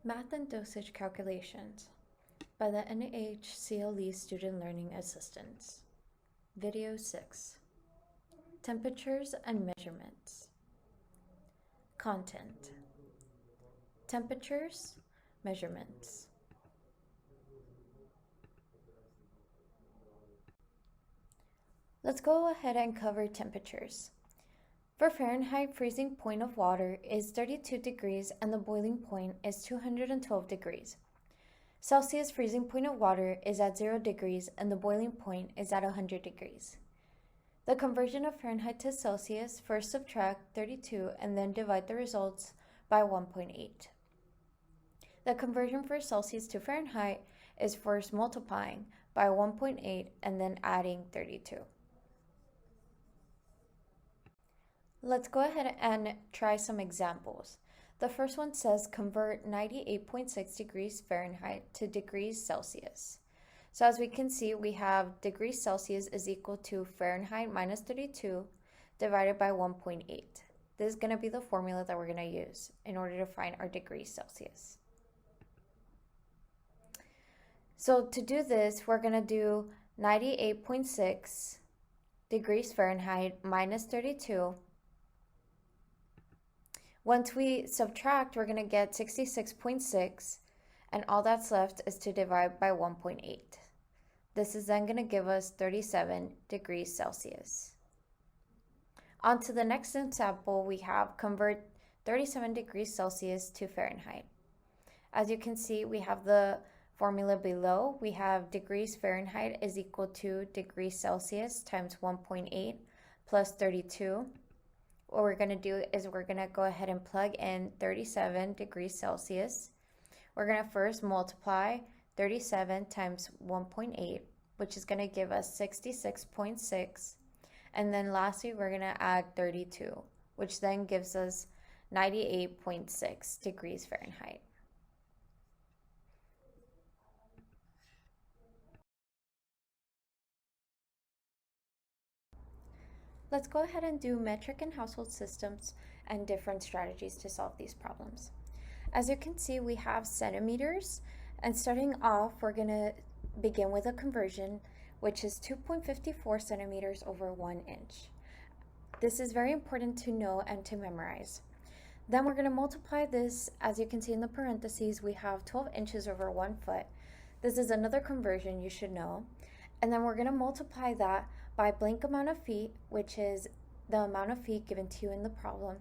Math and Dosage Calculations by the NHCLE Student Learning Assistants. Video 6. Temperatures and Measurements. Content. Temperatures, measurements. Let's go ahead and cover temperatures. For Fahrenheit, freezing point of water is 32 degrees and the boiling point is 212 degrees. Celsius freezing point of water is at 0 degrees and the boiling point is at 100 degrees. The conversion of Fahrenheit to Celsius, first subtract 32 and then divide the results by 1.8. The conversion for Celsius to Fahrenheit is first multiplying by 1.8 and then adding 32. Let's go ahead and try some examples. The first one says convert 98.6 degrees Fahrenheit to degrees Celsius. So as we can see, we have degrees Celsius is equal to Fahrenheit minus 32 divided by 1.8. This is going to be the formula that we're going to use in order to find our degrees Celsius. So to do this, we're going to do 98.6 degrees Fahrenheit minus 32. Once we subtract, we're going to get 66.6, and all that's left is to divide by 1.8. This is then going to give us 37 degrees Celsius. On to the next example, we have convert 37 degrees Celsius to Fahrenheit. As you can see, we have the formula below. We have degrees Fahrenheit is equal to degrees Celsius times 1.8 plus 32. What we're going to do is we're going to go ahead and plug in 37 degrees Celsius. We're going to first multiply 37 times 1.8, which is going to give us 66.6. And then lastly, we're going to add 32, which then gives us 98.6 degrees Fahrenheit. Let's go ahead and do metric and household systems and different strategies to solve these problems. As you can see, we have centimeters, and starting off, we're going to begin with a conversion, which is 2.54 centimeters over 1 inch. This is very important to know and to memorize. Then we're going to multiply this. As you can see in the parentheses, we have 12 inches over 1 foot. This is another conversion you should know. And then we're going to multiply that by blank amount of feet, which is the amount of feet given to you in the problem.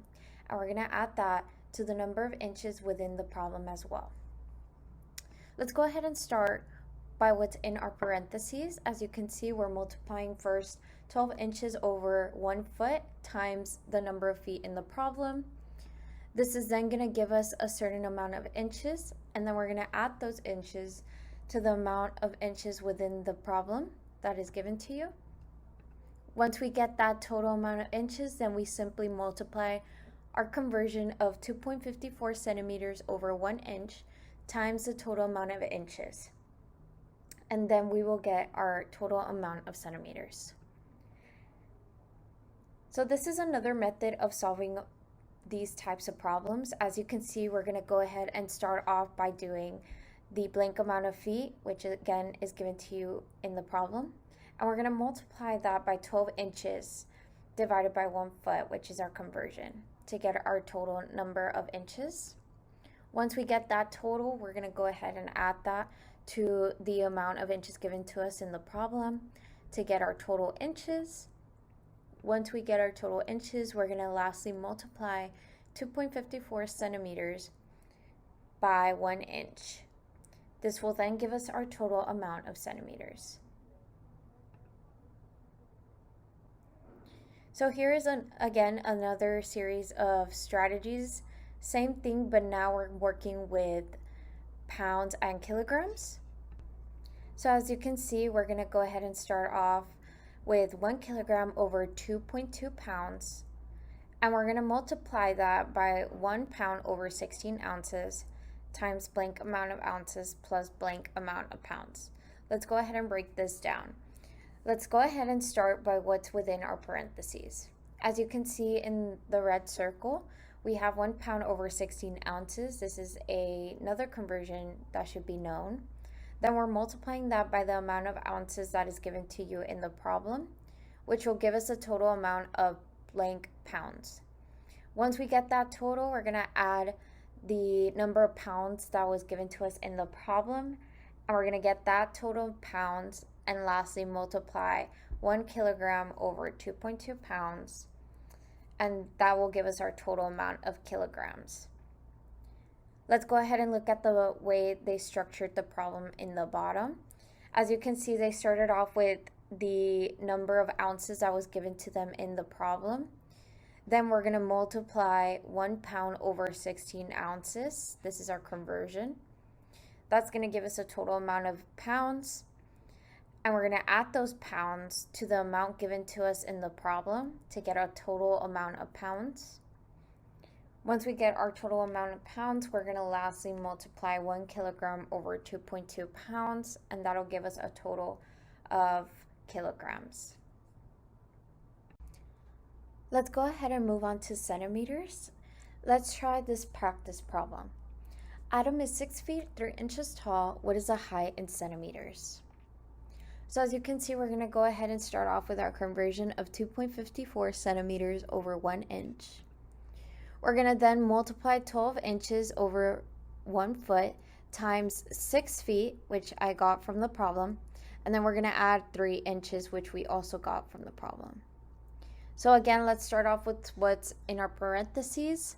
And we're going to add that to the number of inches within the problem as well. Let's go ahead and start by what's in our parentheses. As you can see, we're multiplying first 12 inches over 1 foot times the number of feet in the problem. This is then going to give us a certain amount of inches, and then we're going to add those inches to the amount of inches within the problem that is given to you. Once we get that total amount of inches, then we simply multiply our conversion of 2.54 centimeters over 1 inch times the total amount of inches. And then we will get our total amount of centimeters. So this is another method of solving these types of problems. As you can see, we're going to go ahead and start off by doing the blank amount of feet, which again is given to you in the problem. And we're going to multiply that by 12 inches divided by 1 foot, which is our conversion, to get our total number of inches. Once we get that total, we're going to go ahead and add that to the amount of inches given to us in the problem to get our total inches. Once we get our total inches, we're going to lastly multiply 2.54 centimeters by 1 inch. This will then give us our total amount of centimeters. So here is again another series of strategies. Same thing, but now we're working with pounds and kilograms. So as you can see, we're going to go ahead and start off with 1 kilogram over 2.2 pounds. And we're going to multiply that by 1 pound over 16 ounces times blank amount of ounces plus blank amount of pounds. Let's go ahead and break this down. Let's go ahead and start by what's within our parentheses. As you can see in the red circle, we have 1 pound over 16 ounces. This is another conversion that should be known. Then we're multiplying that by the amount of ounces that is given to you in the problem, which will give us a total amount of blank pounds. Once we get that total, we're going to add the number of pounds that was given to us in the problem, and we're going to get that total pounds, and lastly multiply 1 kilogram over 2.2 pounds, and that will give us our total amount of kilograms. Let's go ahead and look at the way they structured the problem in the bottom. As you can see, they started off with the number of ounces that was given to them in the problem. Then we're going to multiply 1 pound over 16 ounces. This is our conversion. That's going to give us a total amount of pounds. And we're going to add those pounds to the amount given to us in the problem to get a total amount of pounds. Once we get our total amount of pounds, we're going to lastly multiply 1 kilogram over 2.2 pounds, and that'll give us a total of kilograms. Let's go ahead and move on to centimeters. Let's try this practice problem. Adam is 6 feet 3 inches tall. What is the height in centimeters? So as you can see, we're going to go ahead and start off with our conversion of 2.54 centimeters over 1 inch. We're going to then multiply 12 inches over 1 foot times 6 feet, which I got from the problem, and then we're going to add 3 inches, which we also got from the problem. So again, let's start off with what's in our parentheses.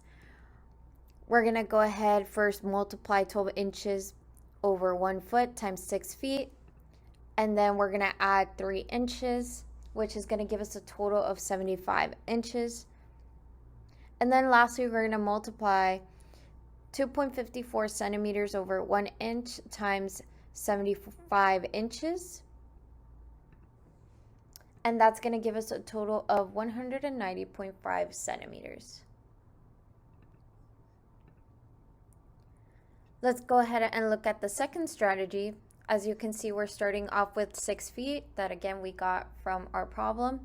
We're going to go ahead first multiply 12 inches over 1 foot times 6 feet, and then we're going to add 3 inches, which is going to give us a total of 75 inches. And then lastly, we're going to multiply 2.54 centimeters over 1 inch times 75 inches. And that's going to give us a total of 190.5 centimeters. Let's go ahead and look at the second strategy. As you can see, we're starting off with 6 feet that again we got from our problem.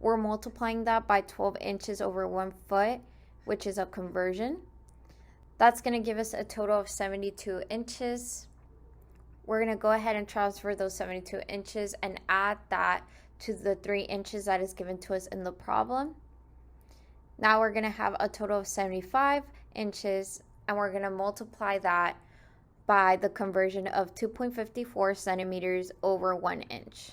We're multiplying that by 12 inches over 1 foot, which is a conversion. That's going to give us a total of 72 inches. We're going to go ahead and transfer those 72 inches and add that to the 3 inches that is given to us in the problem. Now we're going to have a total of 75 inches, and we're going to multiply that by the conversion of 2.54 centimeters over 1 inch.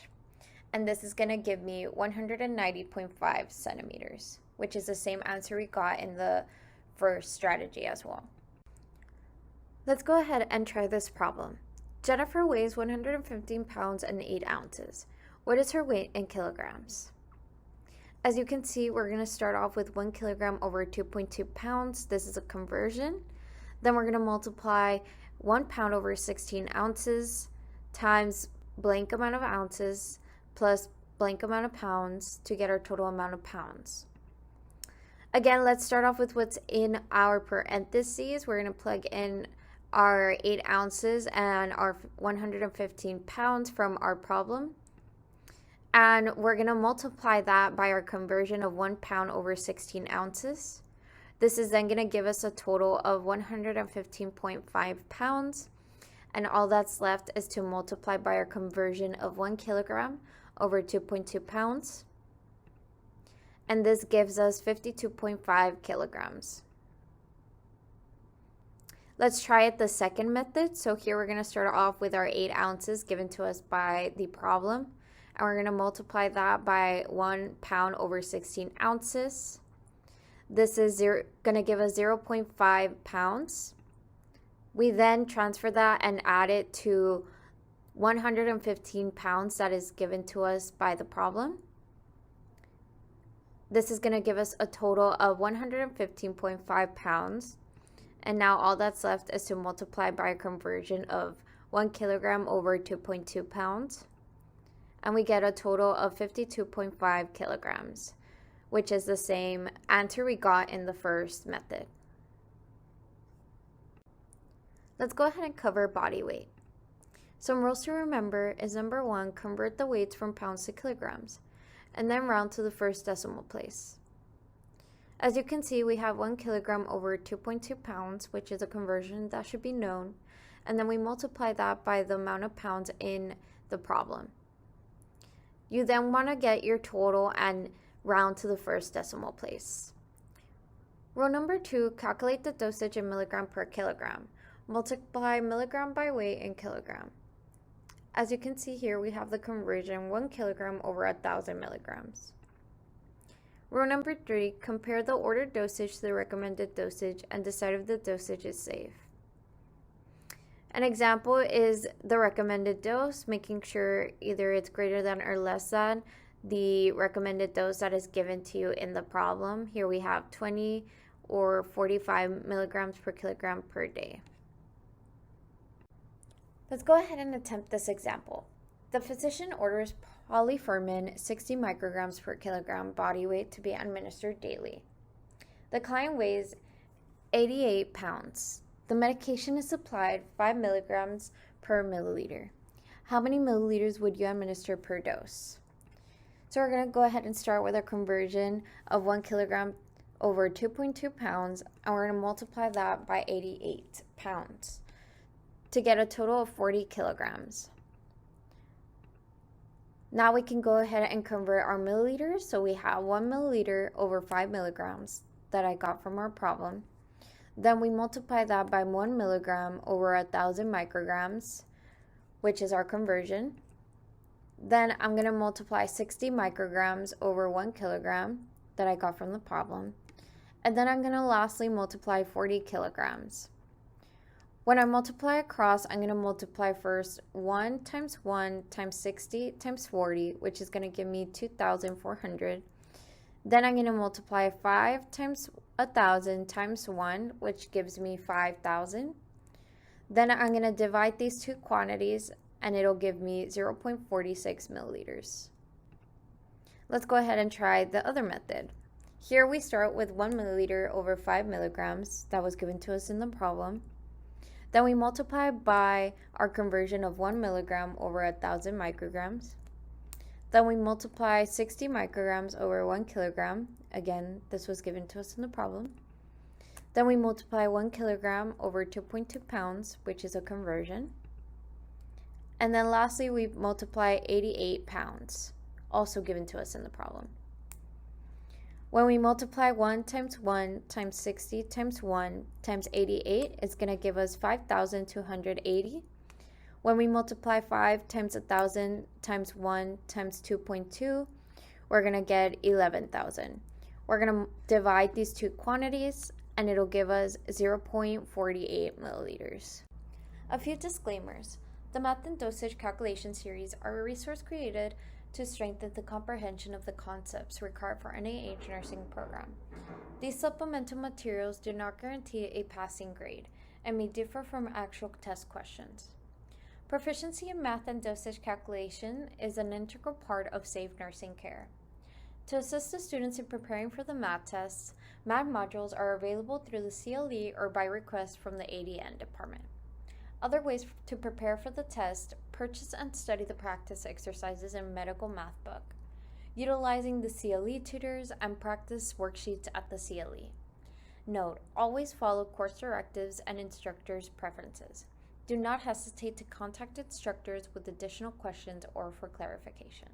And this is going to give me 190.5 centimeters, which is the same answer we got in the first strategy as well. Let's go ahead and try this problem. Jennifer weighs 115 pounds and 8 ounces. What is her weight in kilograms? As you can see, we're going to start off with 1 kilogram over 2.2 pounds. This is a conversion. Then we're going to multiply 1 pound over 16 ounces times blank amount of ounces plus blank amount of pounds to get our total amount of pounds. Again, let's start off with what's in our parentheses. We're going to plug in our 8 ounces and our 115 pounds from our problem. And we're going to multiply that by our conversion of 1 pound over 16 ounces. This is then going to give us a total of 115.5 pounds. And all that's left is to multiply by our conversion of 1 kilogram over 2.2 pounds. And this gives us 52.5 kilograms. Let's try it the second method. So here we're going to start off with our 8 ounces given to us by the problem. And we're going to multiply that by 1 pound over 16 ounces. This is going to give us 0.5 pounds. We then transfer that and add it to 115 pounds that is given to us by the problem. This is going to give us a total of 115.5 pounds. And now all that's left is to multiply by a conversion of 1 kilogram over 2.2 pounds. And we get a total of 52.5 kilograms, which is the same answer we got in the first method. Let's go ahead and cover body weight. Some rules to remember is number 1, convert the weights from pounds to kilograms, and then round to the first decimal place. As you can see, we have 1 kilogram over 2.2 pounds, which is a conversion that should be known, and then we multiply that by the amount of pounds in the problem. You then want to get your total and round to the first decimal place. Rule number 2, calculate the dosage in milligram per kilogram. Multiply milligram by weight in kilogram. As you can see here, we have the conversion 1 kilogram over 1,000 milligrams. Rule number 3, compare the ordered dosage to the recommended dosage and decide if the dosage is safe. An example is the recommended dose, making sure either it's greater than or less than the recommended dose that is given to you in the problem. Here we have 20 or 45 milligrams per kilogram per day. Let's go ahead and attempt this example. The physician orders polyfermin 60 micrograms per kilogram body weight to be administered daily. The client weighs 88 pounds. The medication is supplied 5 milligrams per milliliter. How many milliliters would you administer per dose? So we're going to go ahead and start with a conversion of 1 kilogram over 2.2 pounds, and we're going to multiply that by 88 pounds to get a total of 40 kilograms. Now we can go ahead and convert our milliliters. So we have 1 milliliter over 5 milligrams that I got from our problem. Then we multiply that by 1 milligram over 1,000 micrograms, which is our conversion. Then I'm going to multiply 60 micrograms over 1 kilogram that I got from the problem. And then I'm going to lastly multiply 40 kilograms. When I multiply across, I'm going to multiply first 1 times 1 times 60 times 40, which is going to give me 2,400. Then I'm going to multiply 5 times 1,000 times 1, which gives me 5,000. Then I'm going to divide these two quantities, and it'll give me 0.46 milliliters. Let's go ahead and try the other method. Here we start with 1 milliliter over 5 milligrams that was given to us in the problem. Then we multiply by our conversion of 1 milligram over 1,000 micrograms. Then we multiply 60 micrograms over 1 kilogram. Again, this was given to us in the problem. Then we multiply 1 kilogram over 2.2 pounds, which is a conversion. And then lastly, we multiply 88 pounds, also given to us in the problem. When we multiply 1 times 1 times 60 times 1 times 88, it's going to give us 5,280. When we multiply 5 times 1,000 times 1 times 2.2, we're going to get 11,000. We're going to divide these two quantities, and it'll give us 0.48 milliliters. A few disclaimers. The Math and Dosage Calculation Series are a resource created to strengthen the comprehension of the concepts required for NIH nursing program. These supplemental materials do not guarantee a passing grade and may differ from actual test questions. Proficiency in math and dosage calculation is an integral part of safe nursing care. To assist the students in preparing for the math tests, math modules are available through the CLE or by request from the ADN department. Other ways to prepare for the test: purchase and study the practice exercises in medical math book, utilizing the CLE tutors and practice worksheets at the CLE. Note: always follow course directives and instructors' preferences. Do not hesitate to contact instructors with additional questions or for clarification.